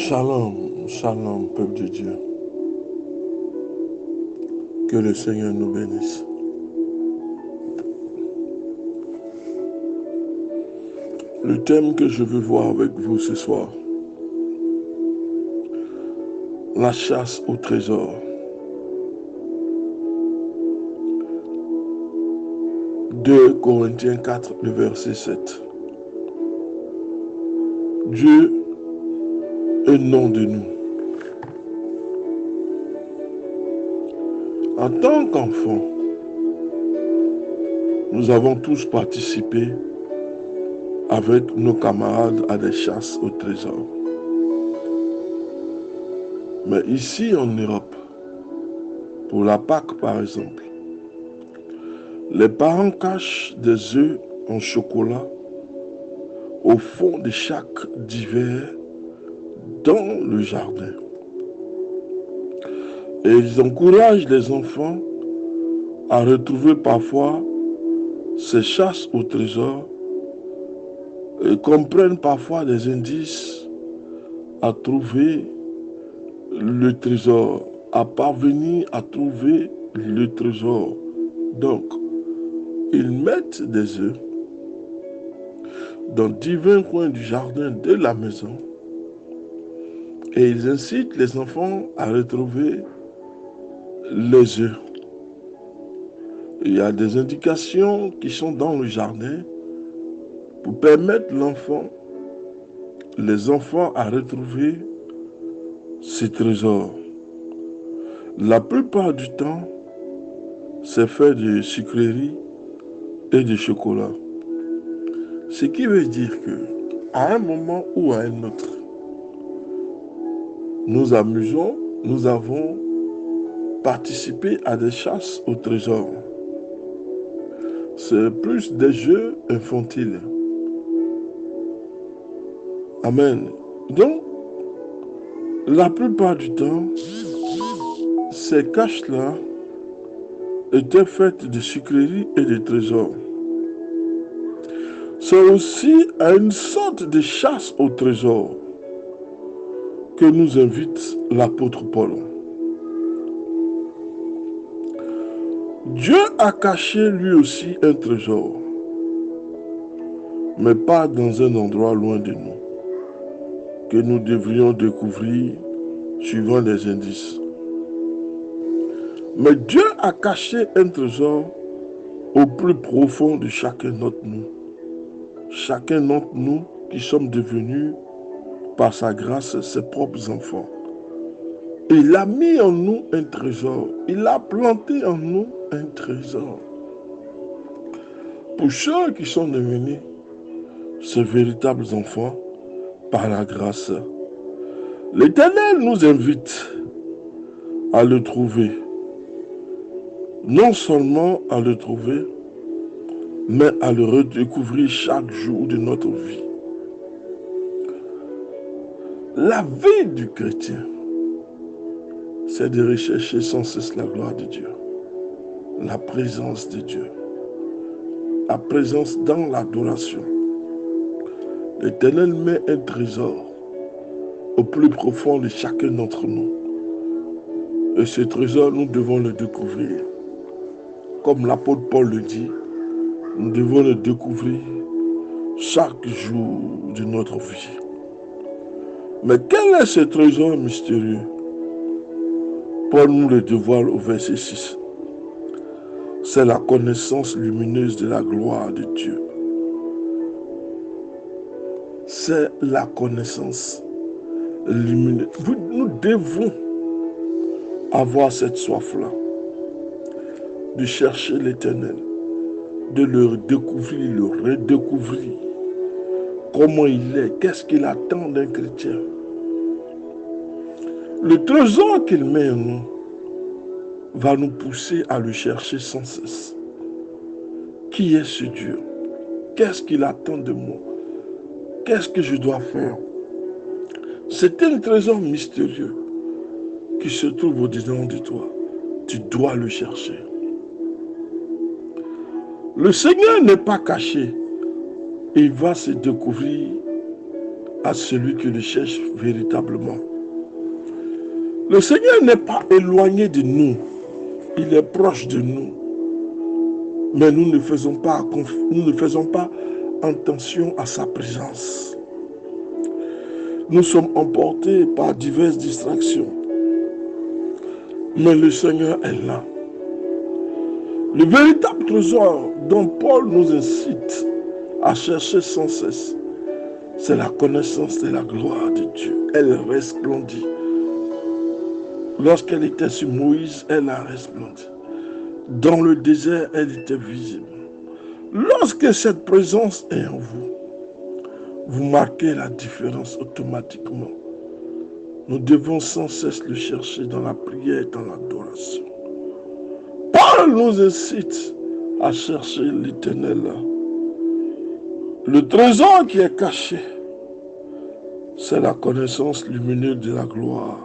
Shalom, shalom, peuple de Dieu. Que le Seigneur nous bénisse. Le thème que je veux voir avec vous ce soir, la chasse au trésor. Deux Corinthiens 4, le verset 7. Dieu est nom de nous. En tant qu'enfants, nous avons tous participé avec nos camarades à des chasses au trésor. Mais ici en Europe, pour la Pâque par exemple, les parents cachent des œufs en chocolat au fond de chaque duvet dans le jardin. Et ils encouragent les enfants à retrouver parfois ces chasses au trésor et comprennent parfois des indices à trouver le trésor, à parvenir à trouver le trésor. Donc, ils mettent des œufs dans divers coins du jardin de la maison et ils incitent les enfants à retrouver les œufs. Il y a des indications qui sont dans le jardin pour permettre les enfants à retrouver ces trésors. La plupart du temps, c'est fait de sucreries et de chocolat. Ce qui veut dire que, à un moment ou à un autre, nous avons participé à des chasses au trésor. C'est plus des jeux infantiles. Amen. Donc, la plupart du temps, ces caches-là étaient faites de sucreries et de trésors. C'est aussi à une sorte de chasse au trésor que nous invite l'apôtre Paul. Dieu a caché lui aussi un trésor, mais pas dans un endroit loin de nous, que nous devrions découvrir suivant les indices. Mais Dieu a caché un trésor au plus profond de chacun d'entre nous. Chacun d'entre nous qui sommes devenus, par sa grâce, ses propres enfants. Il a mis en nous un trésor. Il a planté en nous un trésor. Pour ceux qui sont devenus ces véritables enfants, par la grâce, l'Éternel nous invite à le trouver. Non seulement à le trouver, mais à le redécouvrir chaque jour de notre vie. La vie du chrétien, c'est de rechercher sans cesse la gloire de Dieu, la présence de Dieu, la présence dans l'adoration. L'Éternel met un trésor au plus profond de chacun d'entre nous. Et ce trésor, nous devons le découvrir. Comme l'apôtre Paul le dit, nous devons le découvrir chaque jour de notre vie. Mais quel est ce trésor mystérieux? Paul nous le dévoile au verset 6. C'est la connaissance lumineuse de la gloire de Dieu. C'est la connaissance lumineuse. Nous devons avoir cette soif-là, de chercher l'Éternel, de le découvrir, le redécouvrir. Comment il est, qu'est-ce qu'il attend d'un chrétien. Le trésor qu'il met en nous va nous pousser à le chercher sans cesse. Qui est ce Dieu? Qu'est-ce qu'il attend de moi? Qu'est-ce que je dois faire? C'est un trésor mystérieux qui se trouve au-dedans de toi. Tu dois le chercher. Le Seigneur n'est pas caché. Il va se découvrir à celui qui le cherche véritablement. Le Seigneur n'est pas éloigné de nous, il est proche de nous. Mais nous ne faisons pas attention à sa présence. Nous sommes emportés par diverses distractions. Mais le Seigneur est là. Le véritable trésor dont Paul nous incite à chercher sans cesse, c'est la connaissance de la gloire de Dieu. Elle resplendit. Lorsqu'elle était sur Moïse, elle a resplendi. Dans le désert, elle était visible. Lorsque cette présence est en vous, vous marquez la différence automatiquement. Nous devons sans cesse le chercher dans la prière et dans l'adoration. Paul nous incite à chercher l'Éternel. Le trésor qui est caché, c'est la connaissance lumineuse de la gloire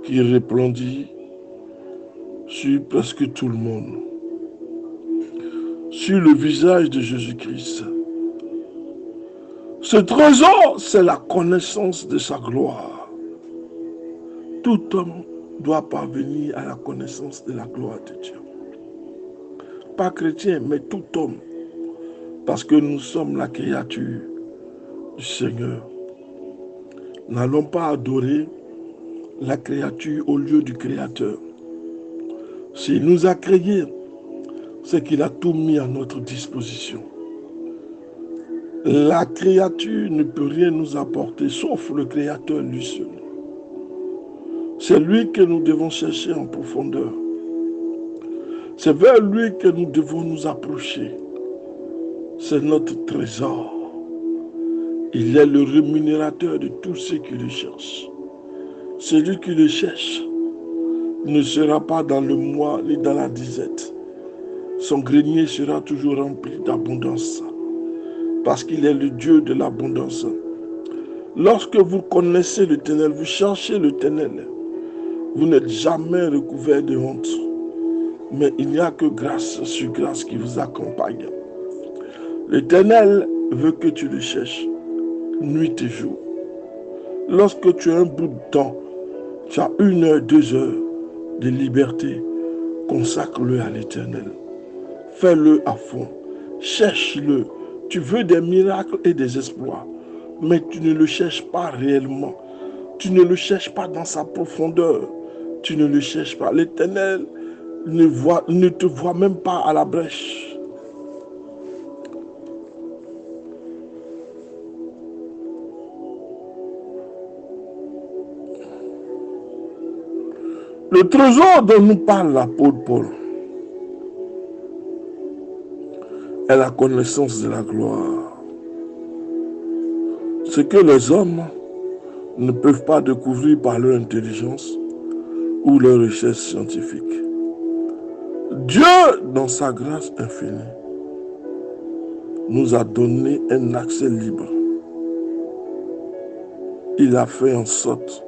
qui resplendit sur presque tout le monde, sur le visage de Jésus-Christ. Ce trésor, c'est la connaissance de sa gloire. Tout homme doit parvenir à la connaissance de la gloire de Dieu. Pas chrétien, mais tout homme. Parce que nous sommes la créature du Seigneur. N'allons pas adorer la créature au lieu du Créateur. S'il nous a créés, c'est qu'il a tout mis à notre disposition. La créature ne peut rien nous apporter, sauf le Créateur lui seul. C'est lui que nous devons chercher en profondeur. C'est vers lui que nous devons nous approcher. C'est notre trésor. Il est le rémunérateur de tous ceux qui le cherchent. Celui qui le cherche ne sera pas dans le mois ni dans la disette. Son grenier sera toujours rempli d'abondance. Parce qu'il est le Dieu de l'abondance. Lorsque vous connaissez l'Éternel, vous cherchez l'Éternel, vous n'êtes jamais recouvert de honte. Mais il n'y a que grâce sur grâce qui vous accompagne. L'Éternel veut que tu le cherches, nuit et jour. Lorsque tu as un bout de temps, tu as 1 heure, 2 heures de liberté, consacre-le à l'Éternel. Fais-le à fond, cherche-le. Tu veux des miracles et des exploits, mais tu ne le cherches pas réellement. Tu ne le cherches pas dans sa profondeur. Tu ne le cherches pas. L'Éternel ne te voit même pas à la brèche. Le trésor dont nous parle l'apôtre Paul est la connaissance de la gloire. Ce que les hommes ne peuvent pas découvrir par leur intelligence ou leur recherche scientifique. Dieu, dans sa grâce infinie, nous a donné un accès libre. Il a fait en sorte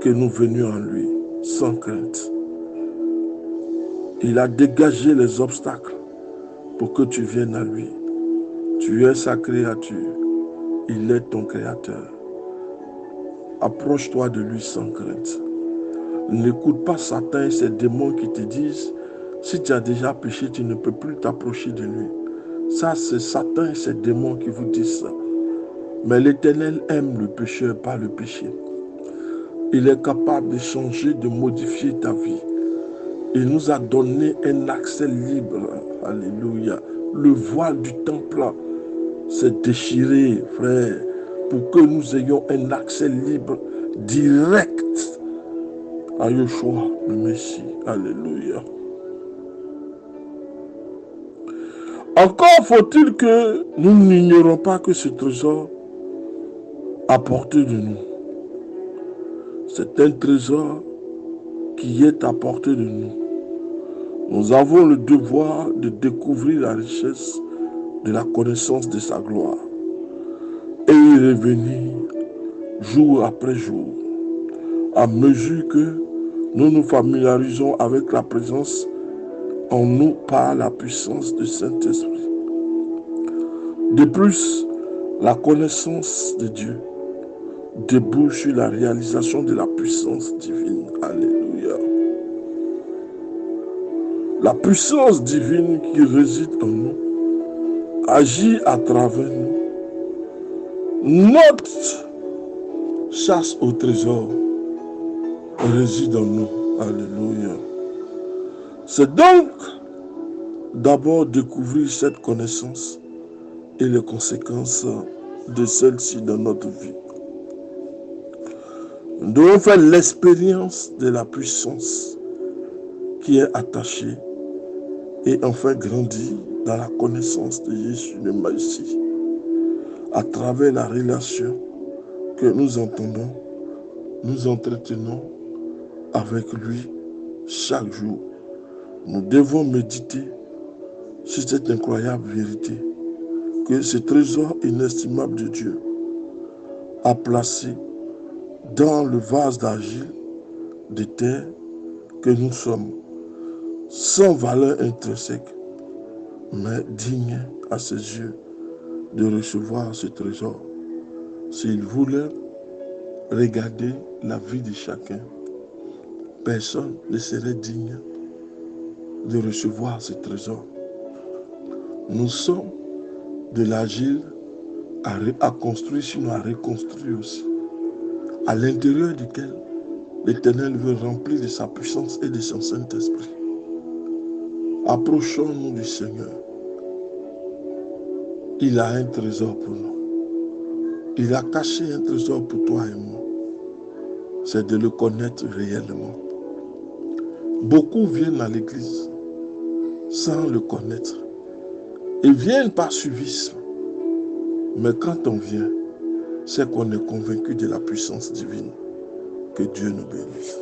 que nous venions à lui sans crainte. Il a dégagé les obstacles pour que tu viennes à lui. Tu es sa créature. Il est ton créateur. Approche-toi de lui sans crainte. N'écoute pas Satan et ses démons qui te disent si tu as déjà péché, tu ne peux plus t'approcher de lui. Ça, c'est Satan et ses démons qui vous disent ça. Mais l'Éternel aime le pécheur, pas le péché. Il est capable de changer, de modifier ta vie. Il nous a donné un accès libre. Alléluia. Le voile du temple s'est déchiré, frère, pour que nous ayons un accès libre, direct à Yeshua, le Messie. Alléluia. Encore faut-il que nous n'ignorons pas que ce trésor à portée de nous. C'est un trésor qui est à portée de nous. Nous avons le devoir de découvrir la richesse de la connaissance de sa gloire et y revenir jour après jour, à mesure que nous nous familiarisons avec la présence en nous par la puissance du Saint-Esprit. De plus, La connaissance de Dieu débouche sur la réalisation de la puissance divine. Alléluia. La puissance divine qui réside en nous agit à travers nous. Notre chasse au trésor réside en nous. Alléluia. C'est donc d'abord découvrir cette connaissance et les conséquences de celle-ci dans notre vie. Nous devons faire l'expérience de la puissance qui est attachée et enfin grandir dans la connaissance de Jésus de Messie à travers la relation que nous entendons, nous entretenons avec lui chaque jour. Nous devons méditer sur cette incroyable vérité que ce trésor inestimable de Dieu a placé dans le vase d'argile de terre que nous sommes, sans valeur intrinsèque, mais digne à ses yeux de recevoir ce trésor. S'il voulait regarder la vie de chacun, personne ne serait digne de recevoir ce trésor. Nous sommes de l'argile à construire, sinon à reconstruire aussi, à l'intérieur duquel l'Éternel veut remplir de sa puissance et de son Saint-Esprit. Approchons-nous du Seigneur. Il a un trésor pour nous. Il a caché un trésor pour toi et moi. C'est de le connaître réellement. Beaucoup viennent à l'église sans le connaître. Ils viennent par suivisme. Mais quand on vient, c'est qu'on est convaincu de la puissance divine. Que Dieu nous bénisse.